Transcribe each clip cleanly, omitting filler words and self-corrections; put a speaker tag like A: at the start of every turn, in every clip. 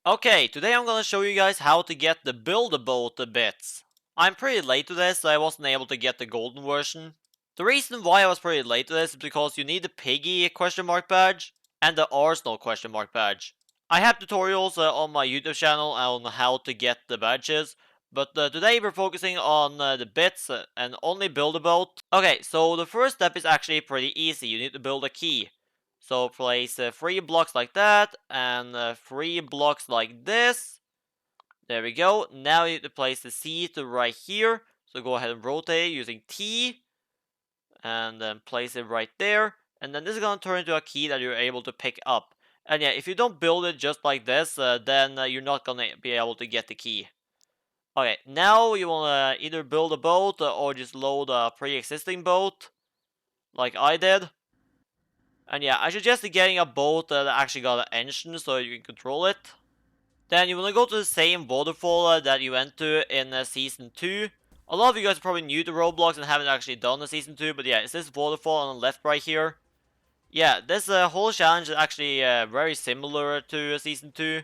A: Okay, today I'm gonna show you guys how to get the Build-A-Boat bits. I'm pretty late to this, so I wasn't able to get the golden version. The reason why I was pretty late to this is because you need the Piggy question mark badge and the Arsenal question mark badge. I have tutorials on my YouTube channel on how to get the badges, but today we're focusing on the bits and only Build-A-Boat. Okay, so the first step is actually pretty easy. You need to build a key. So place 3 blocks like that, and 3 blocks like this. There we go. Now you need to place the seat right here. So go ahead and rotate it using T. And then place it right there. And then this is going to turn into a key that you're able to pick up. And yeah, if you don't build it just like this, then you're not going to be able to get the key. Okay, now you want to either build a boat or just load a pre-existing boat. Like I did. And yeah, I suggest getting a boat that actually got an engine so you can control it. Then you want to go to the same waterfall that you went to in Season 2. A lot of you guys are probably new to Roblox and haven't actually done the Season 2, but yeah, it's this waterfall on the left right here. Yeah, this whole challenge is actually very similar to Season 2.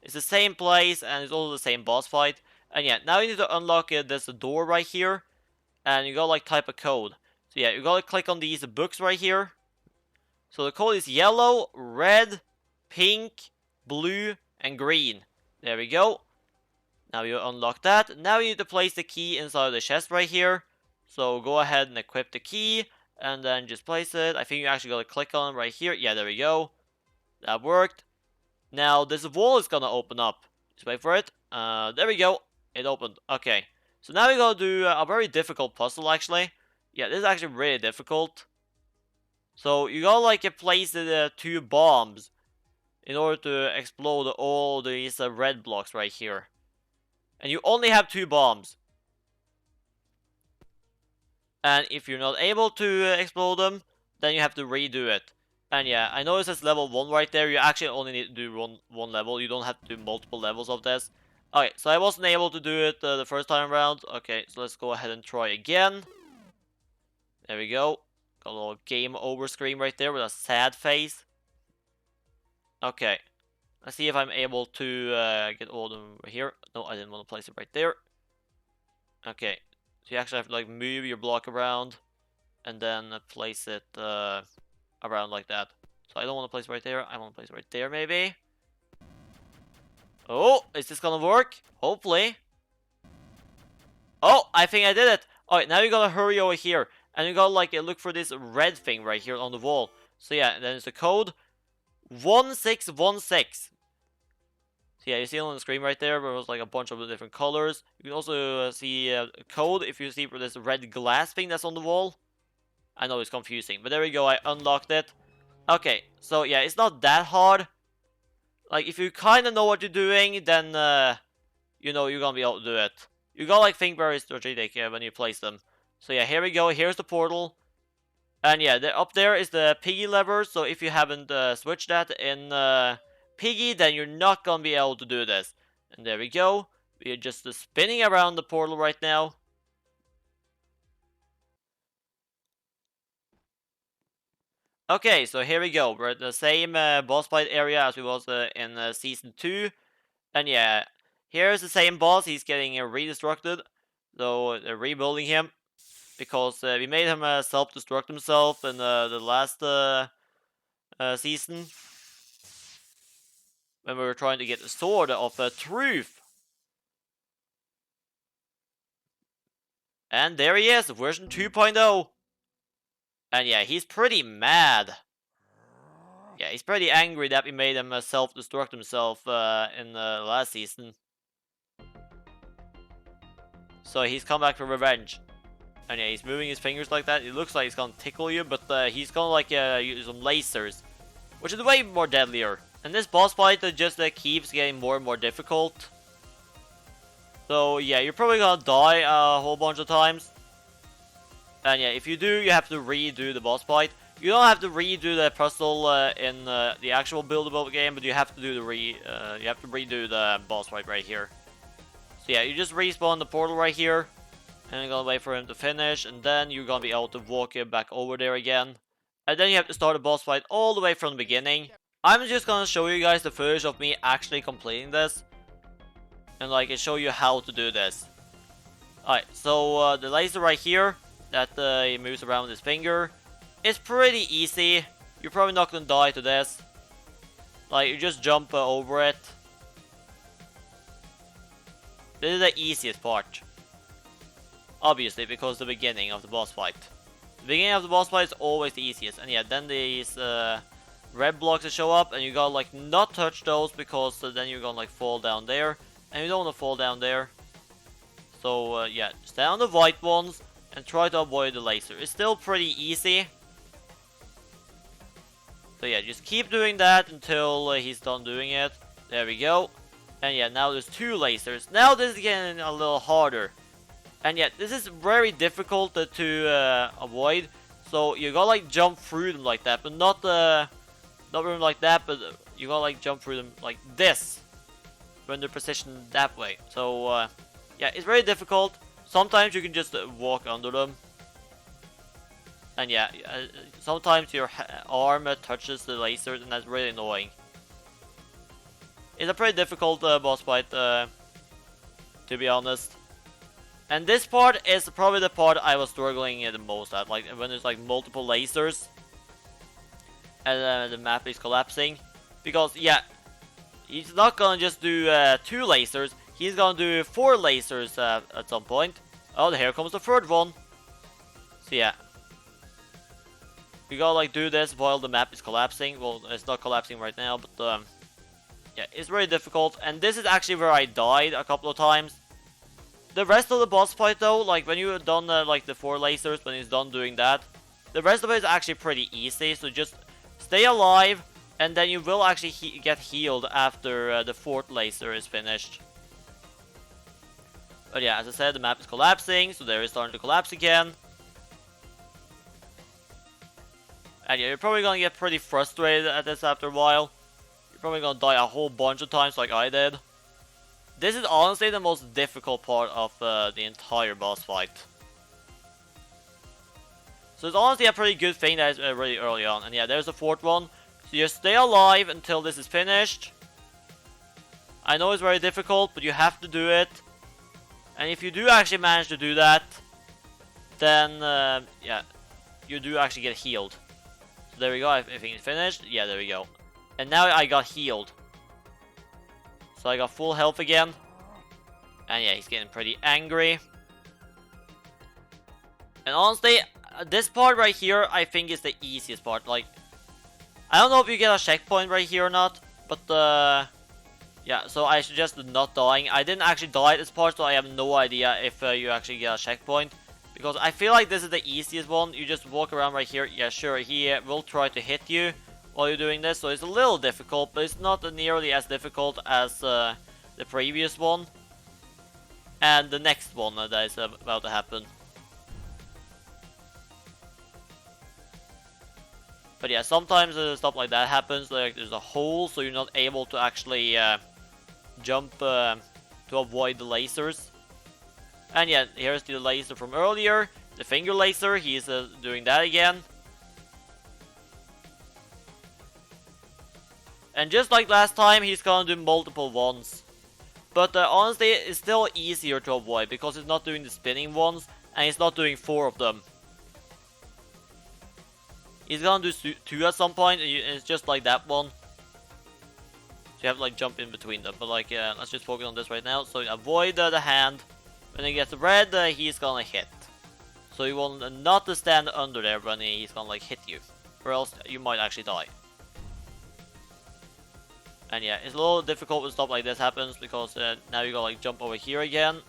A: It's the same place and it's also the same boss fight. And yeah, now you need to unlock this door right here. And you gotta like type a code. So yeah, you gotta click on these books right here. So the code is yellow, red, pink, blue, and green. There we go. Now you unlock that. Now you need to place the key inside the chest right here. So go ahead and equip the key. And then just place it. I think you actually gotta click on it right here. Yeah, there we go. That worked. Now this wall is gonna open up. Just wait for it. There we go. It opened. Okay. So now we gotta do a very difficult puzzle actually. Yeah, this is actually really difficult. So you gotta like place the 2 bombs in order to explode all these red blocks right here. And you only have 2 bombs. And if you're not able to explode them, then you have to redo it. And yeah, I know it says level 1 right there. You actually only need to do one level. You don't have to do multiple levels of this. Okay, so I wasn't able to do it the first time around. Okay, so let's go ahead and try again. There we go. Got a little game over screen right there with a sad face. Okay. Let's see if I'm able to get all of them here. No, I didn't want to place it right there. Okay. So you actually have to like move your block around and then place it around like that. So I don't want to place it right there. I want to place it right there maybe. Oh, is this gonna work? Hopefully. Oh, I think I did it. Alright, now you gotta hurry over here. And you gotta like look for this red thing right here on the wall. So yeah, then it's the code 1616. So yeah, you see it on the screen right there, where it was like a bunch of different colors. You can also see a code if you see for this red glass thing that's on the wall. I know it's confusing, but there we go, I unlocked it. Okay, so yeah, it's not that hard. Like, if you kind of know what you're doing, then, you know, you're gonna be able to do it. You gotta like think very strategic when you place them. So yeah, here we go, here's the portal. And yeah, up there is the piggy lever, so if you haven't switched that in Piggy, then you're not gonna be able to do this. And there we go. We are just spinning around the portal right now. Okay, so here we go. We're at the same boss fight area as we was in Season 2. And yeah, here's the same boss. He's getting redestructed. So they're rebuilding him. Because we made him self-destruct himself in the last season. When we were trying to get the sword of truth. And there he is, version 2.0. And yeah, he's pretty mad. Yeah, he's pretty angry that we made him self-destruct himself in the last season. So he's come back for revenge. And yeah, he's moving his fingers like that. It looks like he's gonna tickle you, but he's gonna like use some lasers. Which is way more deadlier. And this boss fight just keeps getting more and more difficult. So yeah, you're probably gonna die a whole bunch of times. And yeah, if you do, you have to redo the boss fight. You don't have to redo the puzzle in the actual Build-A-Boat game, but you have to do the redo the boss fight right here. So yeah, you just respawn the portal right here, and you're gonna wait for him to finish, and then you're gonna be able to walk him back over there again. And then you have to start the boss fight all the way from the beginning. I'm just gonna show you guys the footage of me actually completing this. And like, show you how to do this. Alright, so the laser right here, that he moves around with his finger, is pretty easy. You're probably not gonna die to this. Like, you just jump over it. This is the easiest part. Obviously, because the beginning of the boss fight. The beginning of the boss fight is always the easiest. And yeah, then these red blocks that show up, and you gotta like not touch those, because then you're gonna like fall down there. And you don't wanna fall down there. So yeah, stay on the white ones and try to avoid the laser. It's still pretty easy. So yeah, just keep doing that until he's done doing it. There we go. And yeah, now there's 2 lasers. Now this is getting a little harder. And yeah, this is very difficult to avoid. So you gotta like jump through them like that, but not really like that, but you gotta like jump through them like this when they're positioned that way. So yeah, it's very difficult. Sometimes you can just walk under them. And yeah, sometimes your arm touches the lasers, and that's really annoying. It's a pretty difficult boss fight, to be honest. And this part is probably the part I was struggling the most at, like when there's like multiple lasers and the map is collapsing. Because yeah, he's not gonna just do 2 lasers, he's gonna do 4 lasers at some point. Oh, here comes the 3rd one. So yeah, we gotta like do this while the map is collapsing. Well, it's not collapsing right now, but yeah, it's very difficult. And this is actually where I died a couple of times. The rest of the boss fight though, like when you're done like the 4 lasers, when he's done doing that, the rest of it is actually pretty easy. So just stay alive, and then you will actually get healed after the 4th laser is finished. But yeah, as I said, the map is collapsing, so there is starting to collapse again. And yeah, you're probably gonna get pretty frustrated at this after a while. You're probably gonna die a whole bunch of times like I did. This is honestly the most difficult part of the entire boss fight. So it's honestly a pretty good thing that is really early on. And yeah, there's the 4th one. So you stay alive until this is finished. I know it's very difficult, but you have to do it. And if you do actually manage to do that, then yeah, you do actually get healed. So there we go, I think it's finished. Yeah, there we go. And now I got healed. So I got full health again. And yeah, he's getting pretty angry. And honestly, this part right here, I think is the easiest part. Like, I don't know if you get a checkpoint right here or not. But yeah, so I suggested not dying. I didn't actually die at this part, so I have no idea if you actually get a checkpoint. Because I feel like this is the easiest one. You just walk around right here. Yeah, sure, he will try to hit you while you're doing this, so it's a little difficult, but it's not nearly as difficult as the previous one and the next one that is about to happen. But yeah, sometimes stuff like that happens, like there's a hole, so you're not able to actually jump to avoid the lasers. And yeah, here's the laser from earlier, the finger laser. He's doing that again. And just like last time, he's gonna do multiple ones. But honestly, it's still easier to avoid because he's not doing the spinning ones, and he's not doing 4 of them. He's gonna do 2 at some point, and it's just like that one. So you have to like jump in between them. But like, let's just focus on this right now. So avoid the hand. When he gets red, he's gonna hit. So you want not to stand under there when he's gonna like hit you, or else you might actually die. And yeah, it's a little difficult when stuff like this happens because now you gotta like jump over here again.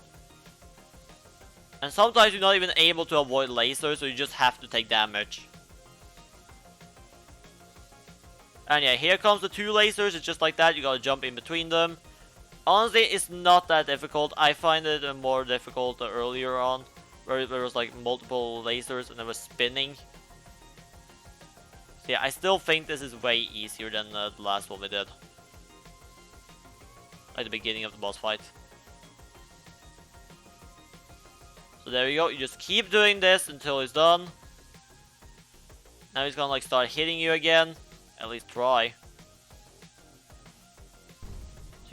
A: And sometimes you're not even able to avoid lasers, so you just have to take damage. And yeah, here comes the 2 lasers. It's just like that. You gotta jump in between them. Honestly, it's not that difficult. I find it more difficult earlier on, where there was like multiple lasers and it was spinning. So yeah, I still think this is way easier than the last one we did. At the beginning of the boss fight. So there you go. You just keep doing this until he's done. Now he's gonna like start hitting you again. At least try.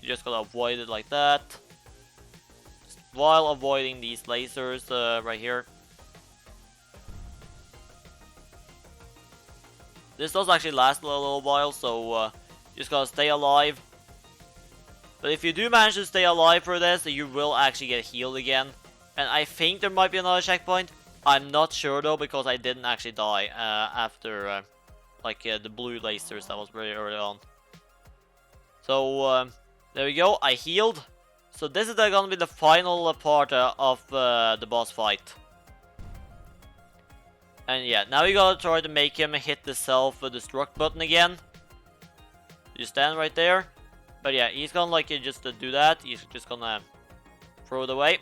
A: You just gotta avoid it like that, while avoiding these lasers right here. This does actually last a little while, so you just gotta stay alive. But if you do manage to stay alive for this, you will actually get healed again. And I think there might be another checkpoint. I'm not sure though, because I didn't actually die after the blue lasers. That was very early on. So there we go, I healed. So this is gonna be the final part of the boss fight. And yeah, now you gotta try to make him hit the self-destruct button again. You stand right there. But yeah, he's gonna just do that. He's just gonna throw it away.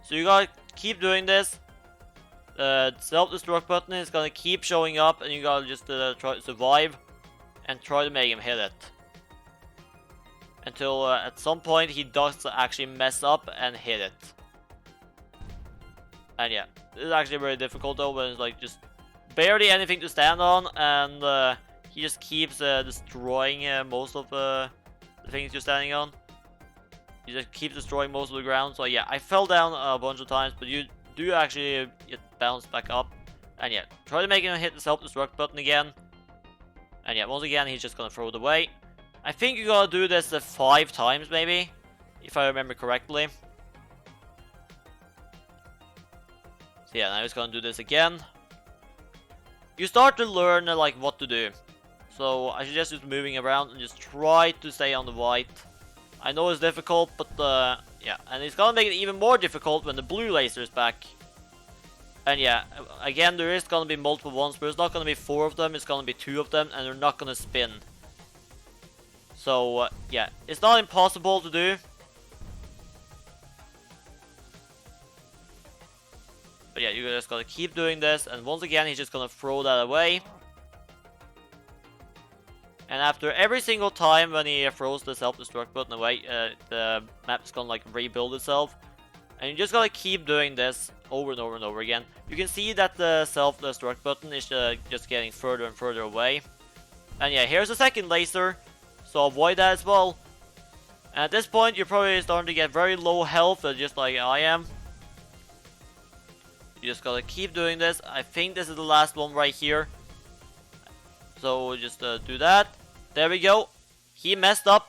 A: So you gotta keep doing this. The self-destruct button is gonna keep showing up, and you gotta just try to survive and try to make him hit it. Until at some point he does actually mess up and hit it. And yeah, this is actually very difficult though, but it's like just barely anything to stand on, and he just keeps destroying most of the things you're standing on. He just keeps destroying most of the ground. So yeah, I fell down a bunch of times, but you do actually get bounced back up. And yeah, try to make him hit the self-destruct button again. And yeah, once again, he's just gonna throw it away. I think you gotta do this 5 times maybe, if I remember correctly. So yeah, now he's gonna do this again. You start to learn what to do. So I suggest just moving around and just try to stay on the white. I know it's difficult, but yeah, and it's gonna make it even more difficult when the blue laser is back. And yeah, again, there is gonna be multiple ones, but it's not gonna be 4 of them, it's gonna be 2 of them, and they're not gonna spin. So yeah, it's not impossible to do. But yeah, you just gotta keep doing this, and once again, he's just gonna throw that away. And after every single time when he throws the self-destruct button away, the map's gonna rebuild itself. And you just gotta keep doing this over and over and over again. You can see that the self-destruct button is just getting further and further away. And yeah, here's the second laser, so avoid that as well. And at this point, you're probably starting to get very low health, just like I am. You just gotta keep doing this. I think this is the last one right here. So just do that. There we go. He messed up.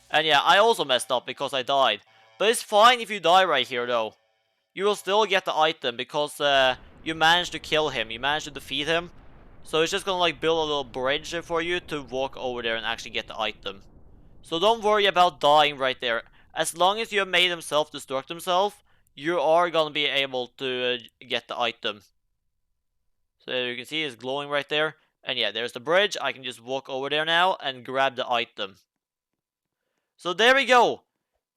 A: And yeah, I also messed up because I died. But it's fine if you die right here though. You will still get the item because you managed to kill him. You managed to defeat him. So it's just gonna build a little bridge for you to walk over there and actually get the item. So don't worry about dying right there. As long as you have made him self-destruct himself, you are gonna be able to get the item. So you can see it's glowing right there. And yeah, there's the bridge. I can just walk over there now and grab the item. So there we go.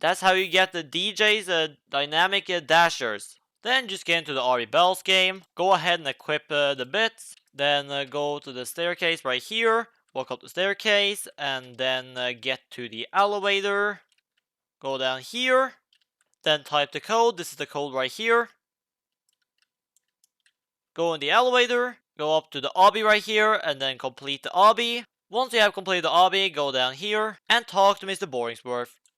A: That's how you get the DJ's dynamic dashers. Then just get into the RE Bells game. Go ahead and equip the bits. Then go to the staircase right here. Walk up the staircase. And then get to the elevator. Go down here. Then type the code. This is the code right here. Go in the elevator. Go up to the obby right here. And then complete the obby. Once you have completed the obby, go down here. And talk to Mr. Boringsworth.